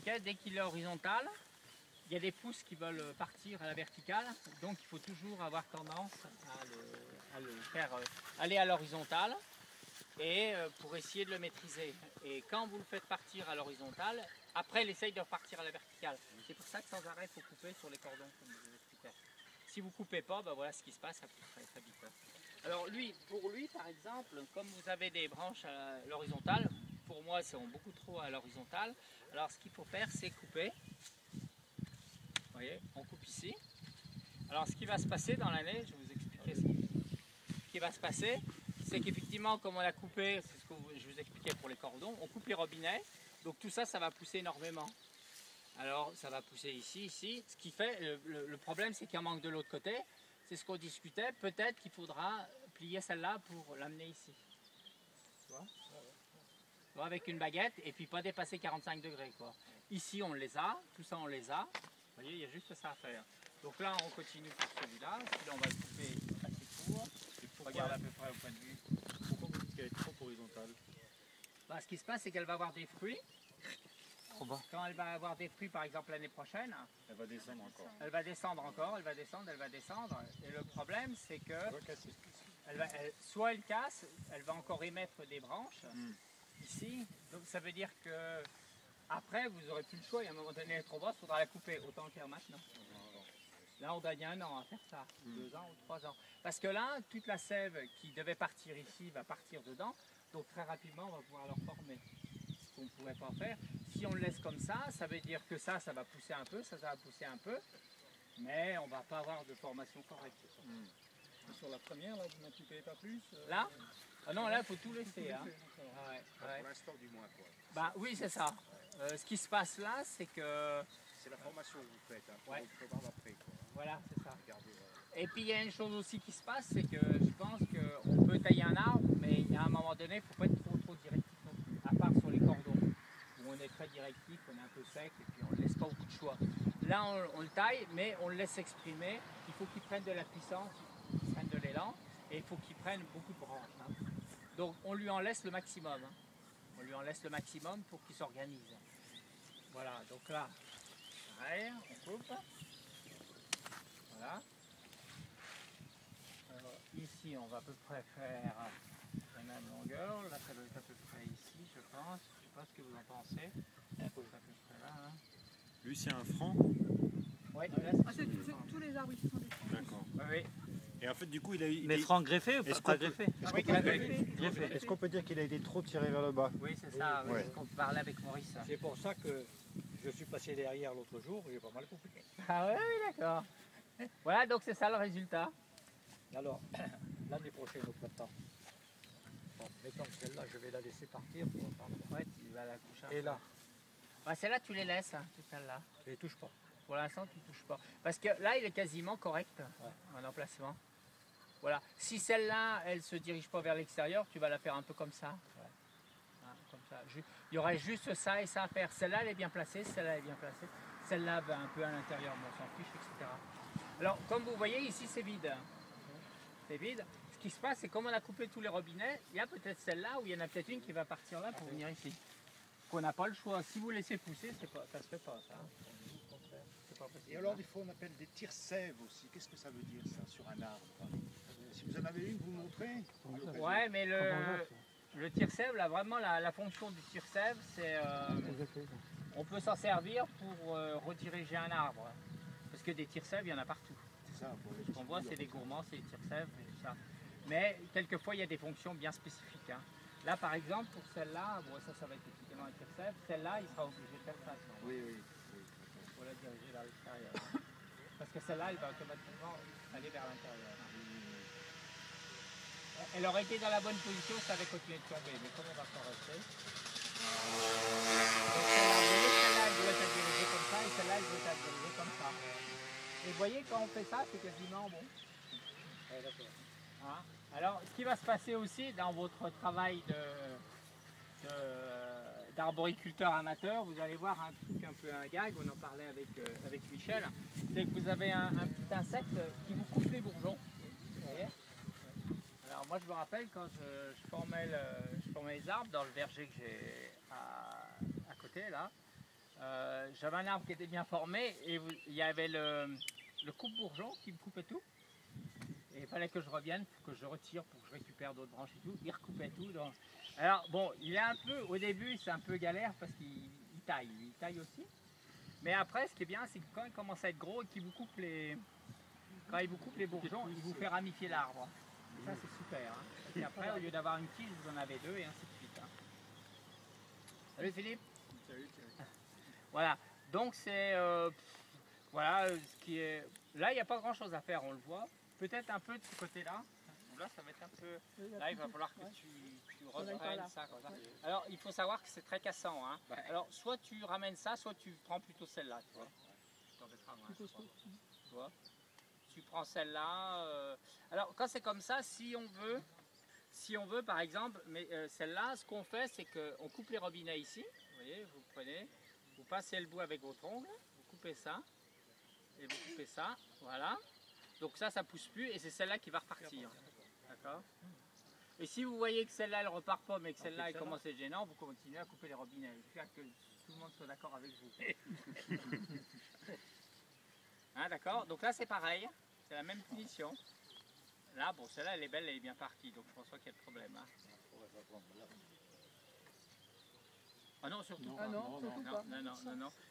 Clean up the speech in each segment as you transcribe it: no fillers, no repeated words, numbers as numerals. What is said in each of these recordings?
expliquais, dès qu'il est horizontal, il y a des pousses qui veulent partir à la verticale, donc il faut toujours avoir tendance à le faire aller à l'horizontale et pour essayer de le maîtriser. Et quand vous le faites partir à l'horizontale, après il essaye de repartir à la verticale. C'est pour ça que sans arrêt il faut couper sur les cordons, comme je vous expliquais. Si vous ne coupez pas, ben voilà ce qui se passe, ça pousse très vite. Alors pour lui par exemple, comme vous avez des branches à l'horizontale, pour moi elles sont beaucoup trop à l'horizontale, alors ce qu'il faut faire c'est couper. Vous voyez, on coupe ici. Alors ce qui va se passer dans l'année, je vais vous expliquer ce qui va se passer, c'est qu'effectivement comme on a coupé, c'est ce que je vous expliquais pour les cordons, on coupe les robinets, donc tout ça, ça va pousser énormément. Alors ça va pousser ici, ici, ce qui fait, le problème c'est qu'il en manque de l'autre côté, c'est ce qu'on discutait, peut-être qu'il faudra plier celle-là pour l'amener ici. Tu vois, avec une baguette et puis pas dépasser 45 degrés quoi. Ici on les a, tout ça on les a. Vous voyez, il y a juste ça à faire. Donc là, on continue pour celui-là. Celui-là, on va le couper assez court. Regarde à peu près au point de vue. Pourquoi vous dites qu'elle est trop horizontale? Bah, ce qui se passe, c'est qu'elle va avoir des fruits. Trop bas. Quand elle va avoir des fruits, par exemple l'année prochaine, Elle va descendre encore. elle va descendre encore, elle va descendre, elle va descendre. Et le problème, c'est que soit elle casse, elle va encore émettre des branches ici. Donc ça veut dire que après, vous n'aurez plus le choix, et à un moment donné, elle est trop basse, il faudra la couper, autant le faire maintenant. Là, on gagne 1 an à faire ça, 2 ans ou 3 ans. Parce que là, toute la sève qui devait partir ici va partir dedans, donc très rapidement, on va pouvoir leur former. Ce qu'on ne pourrait pas faire. Si on le laisse comme ça, ça veut dire que ça va pousser un peu, ça va pousser un peu, mais on ne va pas avoir de formation correcte. Sur la première, là, vous n'occupez pas plus Là? Ah non, là, il faut tout laisser. Hein. Ouais. Pour l'instant, du moins, quoi. Bah oui, c'est ça. Ce qui se passe là, c'est que... C'est la formation que vous faites, hein, pour Ouais. vous préparer après, quoi. Voilà, c'est ça. Regardez, Et puis il y a une chose aussi qui se passe, c'est que je pense qu'on peut tailler un arbre, mais à un moment donné, il ne faut pas être trop directif non plus, à part sur les cordons, où on est très directif, on est un peu sec et puis on ne laisse pas beaucoup de choix. Là, on le taille, mais on le laisse exprimer. Il faut qu'il prenne de la puissance, qu'il prenne de l'élan, et il faut qu'il prenne beaucoup de branches. Hein. Donc on lui en laisse le maximum. Hein. On lui en laisse le maximum pour qu'il s'organise. Voilà, donc là, pareil, on coupe. Voilà. Alors, ici, on va à peu près faire la même longueur. Là, ça doit être à peu près ici, je pense. Je ne sais pas ce que vous en pensez. C'est à peu près là. Hein. Lui, c'est un franc. Oui, Tous les arbres ici sont des francs. D'accord. oui. Et en fait, du coup, il a eu. Mais franc greffé ou Est-ce pas qu'on peut- greffé? Oui, Greffé. Est-ce qu'on peut dire qu'il a été trop tiré vers le bas? oui c'est ça, oui, Ouais. c'est ce qu'on parlait avec Maurice. C'est pour ça que je suis passé derrière l'autre jour, j'ai pas mal coupé. Ah oui, d'accord. Voilà, donc c'est ça le résultat. Alors, l'année prochaine au printemps, bon, mettons que celle-là, je vais la laisser partir. Ouais, tu vas la coucher. Et là, Bah, celle-là, tu les laisses, hein, toutes celles-là. je les touche pas. Pour l'instant, tu ne touches pas. Parce que là, il est quasiment correct en emplacement. Voilà. Si celle-là, elle ne se dirige pas vers l'extérieur, tu vas la faire un peu comme ça. Hein, comme ça. Il y aurait juste ça et ça à faire. Celle-là, elle est bien placée, celle-là est bien placée. Celle-là va un peu à l'intérieur, mais on s'en fiche, etc. Alors, comme vous voyez, ici, c'est vide. C'est vide. Ce qui se passe, c'est comme on a coupé tous les robinets, il y a peut-être celle-là ou il y en a peut-être une qui va partir là pour venir ici. Qu'on n'a pas le choix. Si vous laissez pousser, ça ne se fait pas, ça. C'est pas possible. Et alors, des fois, on appelle des tire-sèves aussi. Qu'est-ce que ça veut dire, ça, sur un arbre? Si vous en avez une, vous montrez? Ouais, mais le tire-sève, là, vraiment, la fonction du tire-sève, c'est... on peut s'en servir pour rediriger un arbre. Parce que des tire-sèves, il y en a partout. C'est ça, pour Ce qu'on voit, c'est des gourmands, c'est des tire-sèves et tout ça. Mais quelquefois, il y a des fonctions bien spécifiques. Hein. Là, par exemple, pour celle-là, bon, ça va être effectivement un tire-sève. Celle-là, il sera obligé de faire ça. Sinon. Oui. Il faut la diriger vers l'extérieur. Parce que celle-là, elle va automatiquement aller vers l'intérieur. Elle aurait été dans la bonne position, ça avait continué de tomber. Mais comme on va s'en rester... Celle-là, elle doit être dirigée comme ça et celle-là, elle doit être dirigée comme ça. Et vous voyez, quand on fait ça, c'est quasiment bon. Ouais, d'accord. Hein? Alors, ce qui va se passer aussi dans votre travail d'arboriculteur amateur, vous allez voir un truc un peu un gag, on en parlait avec Michel, c'est que vous avez un petit insecte qui vous coupe les bourgeons. Vous voyez? Alors moi je me rappelle quand je formais les arbres dans le verger que j'ai à côté là, j'avais un arbre qui était bien formé et il y avait le coupe-bourgeon qui me coupait tout. Et il fallait que je revienne, que je retire pour que je récupère d'autres branches et tout. Il recoupait tout. Donc... Alors bon, il est un peu, au début c'est un peu galère parce qu'il taille aussi. Mais après ce qui est bien c'est que quand il commence à être gros et qu'il vous coupe les... Quand il vous coupe les bourgeons, il vous fait ramifier l'arbre. Et ça c'est super. Hein. Parce qu'après au lieu d'avoir une tige, vous en avez deux et ainsi de suite. Hein. Salut Philippe. Salut. Voilà, donc c'est... voilà ce qui est... Là il n'y a pas grand chose à faire, on le voit. Peut-être un peu de ce côté-là. Là, ça va être un peu... Là, il va falloir que tu reprennes ça, comme ça. Alors, il faut savoir que c'est très cassant. Hein. Alors, soit tu ramènes ça, soit tu prends plutôt celle-là, tu vois. Je t'embêterai, moi, tu vois. Tu prends celle-là. Alors, quand c'est comme ça, si on veut, par exemple, mais celle-là, ce qu'on fait, c'est qu'on coupe les robinets ici. Vous voyez, vous prenez, vous passez le bout avec votre ongle, vous coupez ça, et vous coupez ça, voilà. Donc ça pousse plus et c'est celle-là qui va repartir. D'accord. Et si vous voyez que celle-là elle repart pas mais que celle-là elle commence à être gênante, vous continuez à couper les robinets. Jusqu'à que tout le monde soit d'accord avec vous. Hein, d'accord. Donc là c'est pareil, c'est la même finition. Là bon celle-là elle est belle, elle est bien partie, donc je pense pas qu'il y ait de problème. Hein. Ah non surtout pas. Non, surtout pas.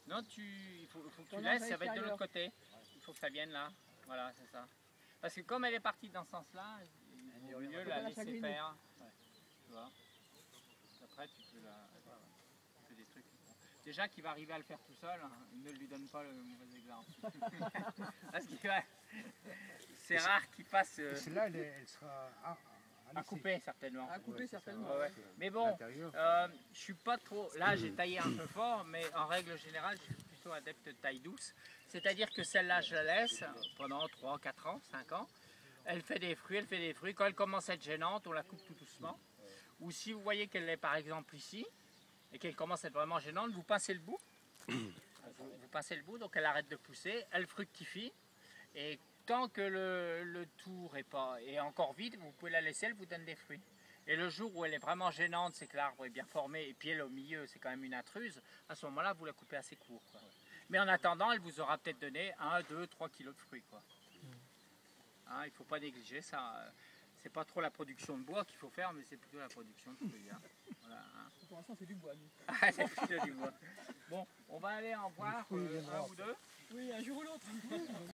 Non, il faut que tu laisses, ça va être de l'autre côté. Il faut que ça vienne là. Voilà, c'est ça. Parce que comme elle est partie dans ce sens-là, il vaut mieux la laisser faire. Ouais. Tu vois. Après, tu peux tu fais des trucs. Déjà qu'il va arriver à le faire tout seul, hein, ne lui donne pas le mauvais exemple. Parce que c'est rare qu'il fasse... Celle-là, elle sera à couper certainement. À couper certainement. Ouais. Mais bon, je suis pas trop... Là, j'ai taillé un peu fort, mais en règle générale, je suis plutôt adepte de taille douce. C'est-à-dire que celle-là, je la laisse pendant 3, 4 ans, 5 ans. Elle fait des fruits, Quand elle commence à être gênante, on la coupe tout doucement. Ou si vous voyez qu'elle est par exemple ici, et qu'elle commence à être vraiment gênante, vous pincez le bout. Vous pincez le bout, donc elle arrête de pousser, elle fructifie. Et tant que le tour est encore vide, vous pouvez la laisser, elle vous donne des fruits. Et le jour où elle est vraiment gênante, c'est que l'arbre est bien formé, et puis elle au milieu, c'est quand même une intruse, à ce moment-là, vous la coupez assez court. Quoi. Mais en attendant, elle vous aura peut-être donné 1, 2, 3 kilos de fruits. Quoi. Hein, il ne faut pas négliger ça. C'est pas trop la production de bois qu'il faut faire, mais c'est plutôt la production de fruits. Hein. Voilà, hein. Pour l'instant, c'est du bois. C'est plutôt du bois. Bon, on va aller en voir un ou deux. Oui, un jour ou l'autre.